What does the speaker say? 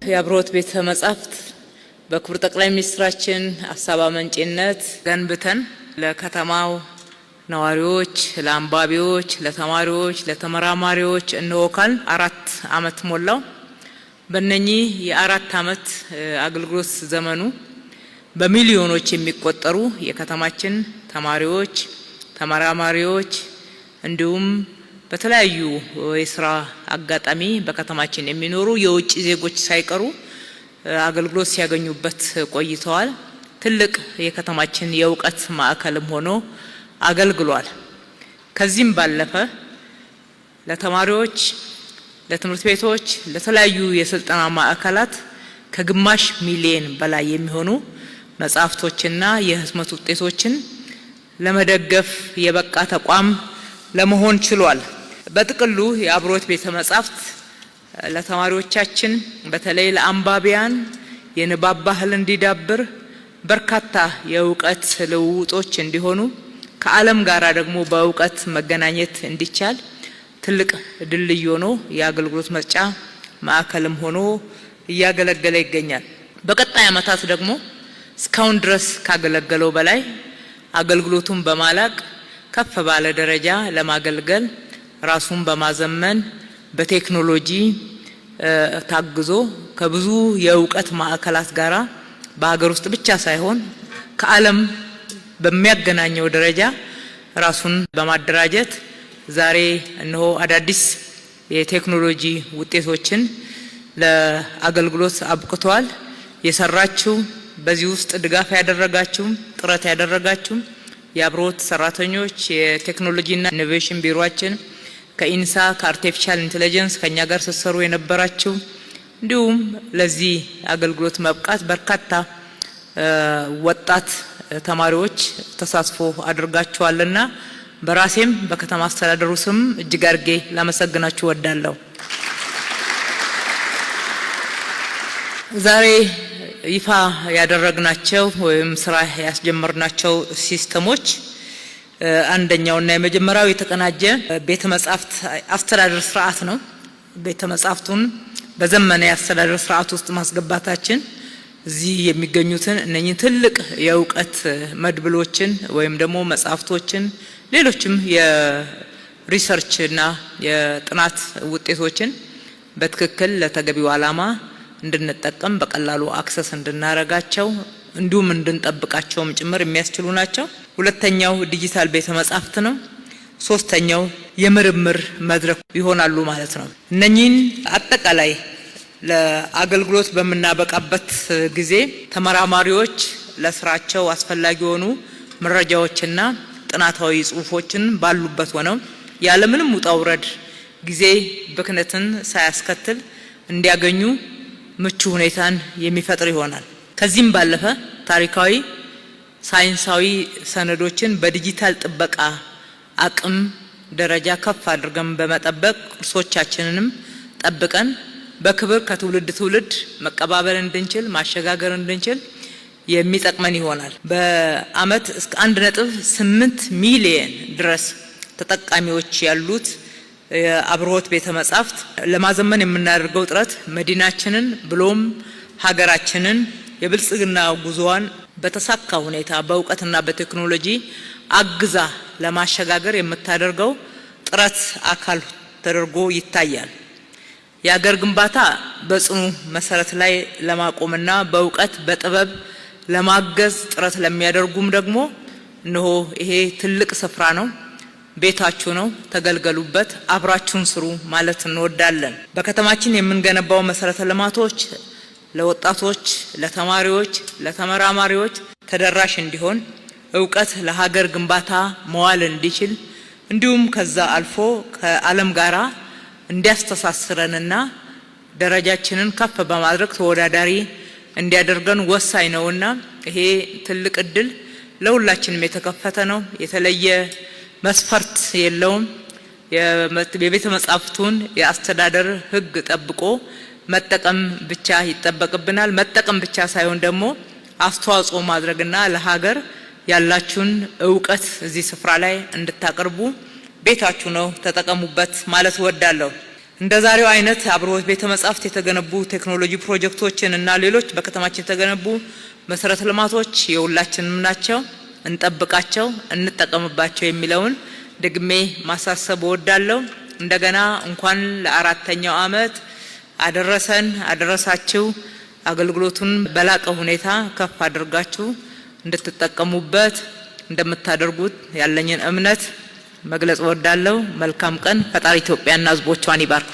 የአብሮት ቤተ መጻሕፍት በክቡር ጠቅላይ ሚኒስትራችን ሀሳብ አመንጭነት ገንብተን ለከተማው ነዋሪዎች፣ ለአንባቢዎች፣ ለተማሪዎች፣ ለተመራማሪዎች እንወካል 4 ዓመት ሞላው። በእነኚህ የ4 ዓመት አገልግሎት ዘመኑ በሚሊዮኖች የሚቆጠሩ የከተማችን ተማሪዎች፣ ተመራማሪዎች እንዲሁም በተለያዩ የስራ አጋጣሚ በከተማችን የሚኖሩ የውጭ ዜጎች ሳይቀሩ አገልግሎት ሲያገኙበት ቆይተዋል። ትልቅ የከተማችን የእውቀት ማዕከልም ሆኖ አገልግሏል። ከዚህም ባለፈ ለተማሪዎች፣ ለትምህርት ቤቶች፣ ለተለያዩ የስልጠና ማዕከላት ከግማሽ ሚሊዮን በላይ የሚሆኑ መጻሕፍቶችና የህትመት ውጤቶችን ለመደገፍ የበቃ ተቋም ለመሆን ችሏል። በጥቅሉ የአብሮት ቤተ መጻሕፍት ለተማሪዎቻችን በተለይ ለአንባቢያን የንባብ ባህል እንዲዳብር በርካታ የእውቀት ልውውጦች እንዲሆኑ ከዓለም ጋር ደግሞ በእውቀት መገናኘት እንዲቻል ትልቅ ድልድይ ሆኖ የአገልግሎት መስጫ ማዕከልም ሆኖ እያገለገለ ይገኛል። በቀጣይ ዓመታት ደግሞ እስካሁን ድረስ ካገለገለው በላይ አገልግሎቱን በማላቅ ከፍ ባለ ደረጃ ለማገልገል ራሱን በማዘመን በቴክኖሎጂ ታግዞ ከብዙ የእውቀት ማዕከላት ጋራ በሀገር ውስጥ ብቻ ሳይሆን ከዓለም በሚያገናኘው ደረጃ ራሱን በማደራጀት ዛሬ እነሆ አዳዲስ የቴክኖሎጂ ውጤቶችን ለአገልግሎት አብቅቷል። የሰራችሁ በዚህ ውስጥ ድጋፍ ያደረጋችሁ ጥረት ያደረጋችሁ የአብሮት ሰራተኞች፣ የቴክኖሎጂና ኢኖቬሽን ቢሮአችን ከኢንሳ ከአርቲፊሻል ኢንተለጀንስ ከኛ ጋር ሲሰሩ የነበራችሁ እንዲሁም ለዚህ አገልግሎት መብቃት በርካታ ወጣት ተማሪዎች ተሳትፎ አድርጋችኋልና በራሴም በከተማ አስተዳደሩ ስም እጅግ አድርጌ ላመሰግናችሁ እወዳለሁ። ዛሬ ይፋ ያደረግናቸው ወይም ስራ ያስጀመርናቸው ሲስተሞች አንደኛውና የመጀመሪያው የተቀናጀ ቤተ መጻሕፍት አስተዳደር ስርዓት ነው። ቤተ መጻሕፍቱን በዘመነ የአስተዳደር ስርዓት ውስጥ ማስገባታችን እዚህ የሚገኙትን እነኚህ ትልቅ የእውቀት መድብሎችን ወይም ደግሞ መጻሕፍቶችን ሌሎችም የሪሰርችና የጥናት ውጤቶችን በትክክል ለተገቢው ዓላማ እንድንጠቀም በቀላሉ አክሰስ እንድናረጋቸው እንዲሁም እንድንጠብቃቸውም ጭምር የሚያስችሉ ናቸው። ሁለተኛው ዲጂታል ቤተ መጻሕፍት ነው። ሶስተኛው የምርምር መድረክ ይሆናሉ ማለት ነው። እነኚህን አጠቃላይ ለአገልግሎት በምናበቃበት ጊዜ ተመራማሪዎች ለስራቸው አስፈላጊ የሆኑ መረጃዎችና ጥናታዊ ጽሁፎችን ባሉበት ሆነው ያለምንም ውጣ ውረድ ጊዜ ብክነትን ሳያስከትል እንዲያገኙ ምቹ ሁኔታን የሚፈጥር ይሆናል። ከዚህም ባለፈ ታሪካዊ ሳይንሳዊ ሰነዶችን በዲጂታል ጥበቃ አቅም ደረጃ ከፍ አድርገን በመጠበቅ ቅርሶቻችንንም ጠብቀን በክብር ከትውልድ ትውልድ መቀባበል እንድንችል ማሸጋገር እንድንችል የሚጠቅመን ይሆናል። በአመት እስከ 1.8 ሚሊዮን ድረስ ተጠቃሚዎች ያሉት የአብሮት ቤተ መጻሕፍት ለማዘመን የምናደርገው ጥረት መዲናችንን ብሎም ሀገራችንን የብልጽግና ጉዞዋን በተሳካ ሁኔታ በእውቀትና በቴክኖሎጂ አግዛ ለማሸጋገር የምታደርገው ጥረት አካል ተደርጎ ይታያል። የሀገር ግንባታ በጽኑ መሰረት ላይ ለማቆምና በእውቀት በጥበብ ለማገዝ ጥረት ለሚያደርጉም ደግሞ እነሆ ይሄ ትልቅ ስፍራ ነው። ቤታችሁ ነው፣ ተገልገሉበት፣ አብራችሁን ስሩ ማለት እንወዳለን። በከተማችን የምንገነባው መሰረተ ልማቶች ለወጣቶች፣ ለተማሪዎች፣ ለተመራማሪዎች ተደራሽ እንዲሆን እውቀት ለሀገር ግንባታ መዋል እንዲችል እንዲሁም ከዛ አልፎ ከዓለም ጋራ እንዲያስተሳስረንና ደረጃችንን ከፍ በማድረግ ተወዳዳሪ እንዲያደርገን ወሳኝ ነውና ይሄ ትልቅ እድል ለሁላችንም የተከፈተ ነው። የተለየ መስፈርት የለውም። የቤተ መጻሕፍቱን የአስተዳደር ሕግ ጠብቆ መጠቀም ብቻ ይጠበቅብናል። መጠቀም ብቻ ሳይሆን ደግሞ አስተዋጽኦ ማድረግና ለሀገር ያላችሁን እውቀት እዚህ ስፍራ ላይ እንድታቀርቡ ቤታችሁ ነው፣ ተጠቀሙበት ማለት እወዳለሁ። እንደዛሬው አይነት አብሮት ቤተ መጻሕፍት የተገነቡ ቴክኖሎጂ ፕሮጀክቶችን እና ሌሎች በከተማችን የተገነቡ መሰረተ ልማቶች የሁላችንም ናቸው። እንጠብቃቸው፣ እንጠቀምባቸው የሚለውን ደግሜ ማሳሰብ እወዳለሁ። እንደገና እንኳን ለአራተኛው ዓመት አደረሰን አደረሳችሁ። አገልግሎቱን በላቀ ሁኔታ ከፍ አድርጋችሁ እንድትጠቀሙበት እንደምታደርጉት ያለኝን እምነት መግለጽ እወዳለሁ። መልካም ቀን። ፈጣሪ ኢትዮጵያና ሕዝቦቿን ይባርክ።